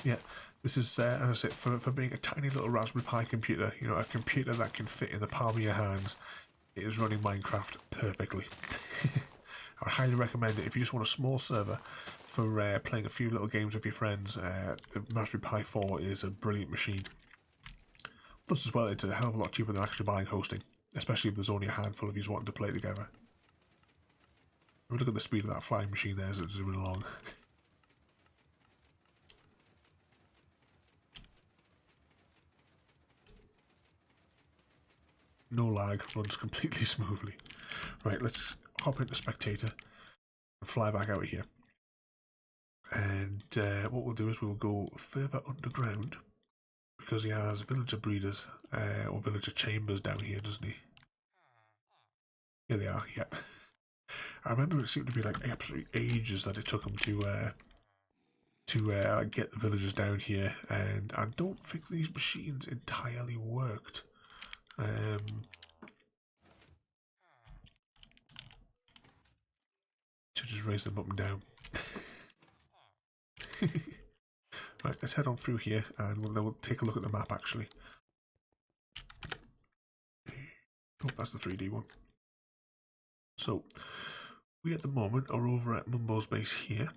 S1: Yeah, this is, as I said, for being a tiny little Raspberry Pi computer, you know, a computer that can fit in the palm of your hands, it is running Minecraft perfectly. I would highly recommend it if you just want a small server for playing a few little games with your friends. The Raspberry Pi 4 is a brilliant machine. Plus, as well, it's a hell of a lot cheaper than actually buying hosting, especially if there's only a handful of you wanting to play together. Look at the speed of that flying machine there as it's zooming along. No lag, runs completely smoothly. Right, let's hop into Spectator and fly back out of here. And what we'll do is we'll go further underground because he has villager breeders or villager chambers down here, doesn't he? Here they are, yep. I remember it seemed to be like absolutely ages that it took him to get the villagers down here, and I don't think these machines entirely worked. To just raise them up and down. Right, let's head on through here and we'll take a look at the map actually. Oh, that's the 3D one. So, we at the moment are over at Mumbo's base here.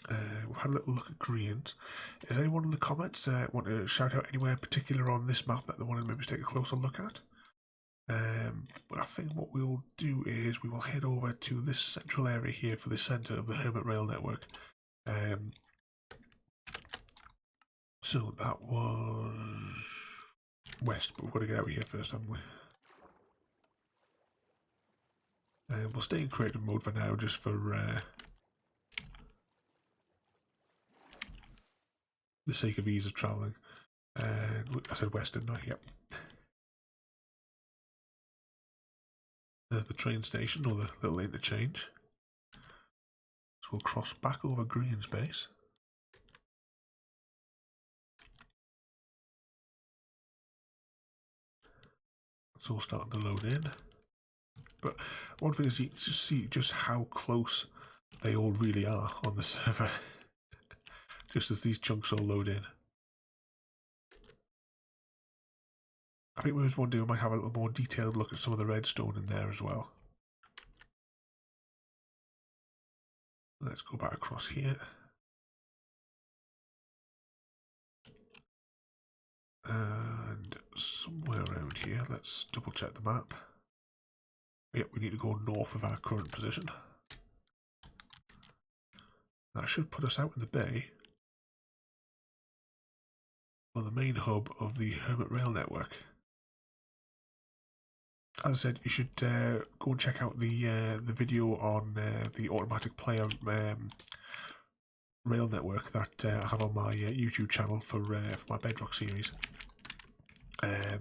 S1: We've had a little look at greens. Is anyone in the comments want to shout out anywhere in particular on this map that they want to maybe take a closer look at? But I think what we'll do is we will head over to this central area here for the centre of the Hermit Rail network. So that was west, but we've got to get out of here first, haven't we? We'll stay in creative mode for now, just for the sake of ease of travelling. I said west, didn't I? Yep. The train station, or the little interchange. So we'll cross back over green space. It's all starting to load in. But one thing is you just see just how close they all really are on the server. Just as these chunks all load in. I think maybe one day we might have a little more detailed look at some of the redstone in there as well. Let's go back across here. And somewhere around here, let's double check the map. Yep, we need to go north of our current position. That should put us out in the bay for the main hub of the Hermit Rail network. As I said, you should go and check out the video on the automatic player rail network that I have on my YouTube channel for my Bedrock series. A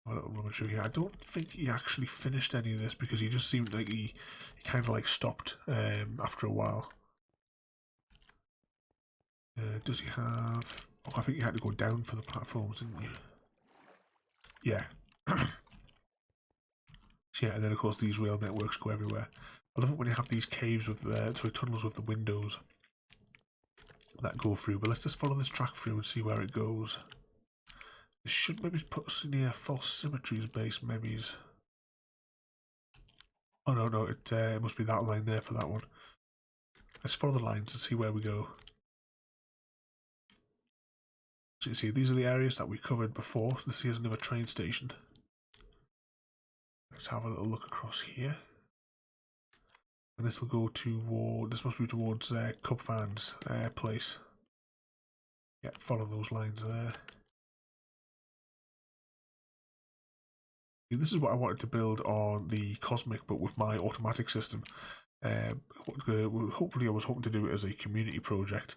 S1: little rubbish here. I don't think he actually finished any of this because he just seemed like he kind of like stopped after a while. Does he have? Oh, I think you had to go down for the platforms, didn't you? Yeah. So yeah, and then of course these rail networks go everywhere. I love it when you have these caves with tunnels with the windows that go through. But let's just follow this track through and see where it goes. This should maybe put us near False Symmetry's base, maybe. Oh no, it must be that line there for that one. Let's follow the lines and see where we go. So you see, these are the areas that we covered before. So this here's another train station. Let's have a little look across here. And this will go toward, this must be towards Cubfan's place. Yeah, follow those lines there. This is what I wanted to build on the Cosmic, but with my automatic system. Hopefully I was hoping to do it as a community project,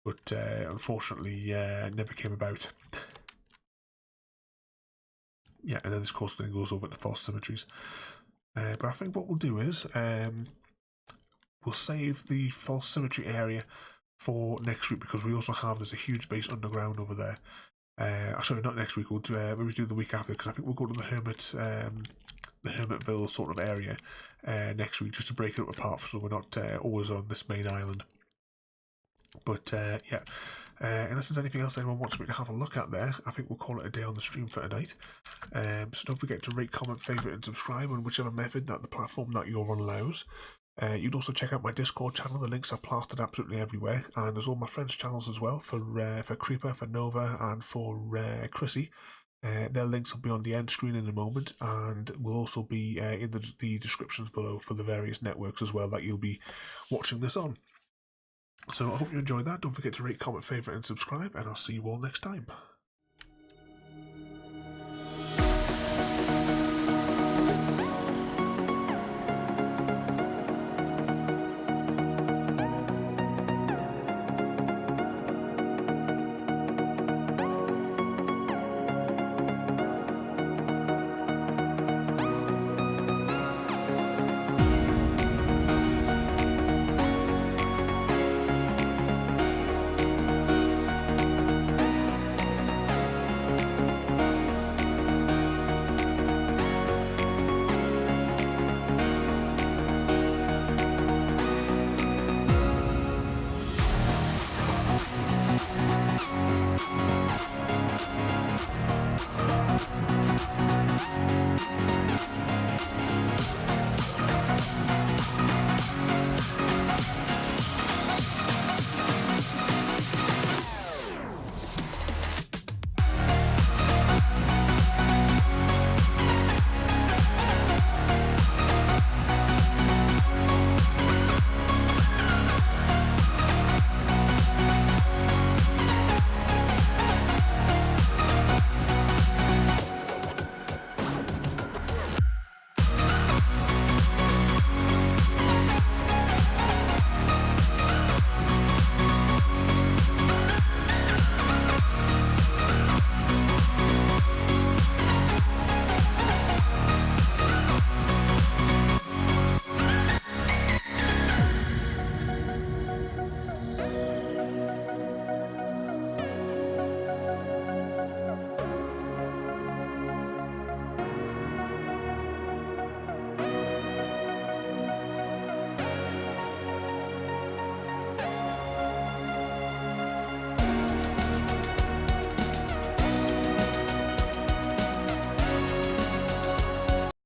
S1: but unfortunately never came about. Yeah, and then this course then goes over to False Symmetries. But I think what we'll do is we'll save the False Symmetry area for next week because we also have, there's a huge base underground over there. Sorry, not next week, we'll maybe do the week after because I think we'll go to the the Hermitville sort of area next week, just to break it up apart, so we're not always on this main island. But yeah, unless there's anything else anyone wants me to have a look at there, I think we'll call it a day on the stream for tonight. So don't forget to rate, comment, favourite and subscribe on whichever method that the platform that you're on allows. You'd also check out my Discord channel. The links are plastered absolutely everywhere, and there's all my friends' channels as well for Creeper, for Nova, and for Chrissy. Their links will be on the end screen in a moment, and will also be in the descriptions below for the various networks as well that you'll be watching this on. So I hope you enjoyed that. Don't forget to rate, comment, favourite and subscribe, and I'll see you all next time.